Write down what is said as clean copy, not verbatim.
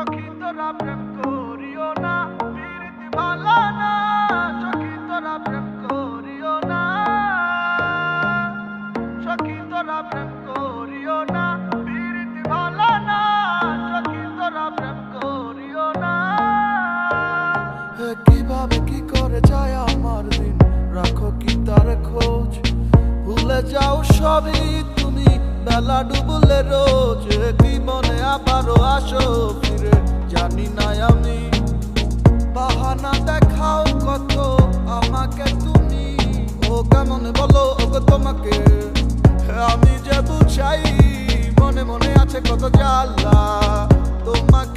সখী তোরা প্রেম করিও না, প্রীতি ভালো না, সখী তোরা প্রেম করিও না, সখী তোরা প্রেম করিও না, প্রীতি ভালো না, সখী তোরা প্রেম করিও না। কিভাবে কি করে যায় আমার দিন, রাখো কি তার খোঁজ, ভুলে যাও সবই তুমি বেলা ডুবলে রোজ। কি মনে আবারও আসো ফিরে, জানি না আমি বাহানা দেখাও কত আমাকে তুমি। ও কেমন বলো ওগো তোমাকে আমি যে বুঝাই, মনে মনে আছে কত জ্বালা তোমাকে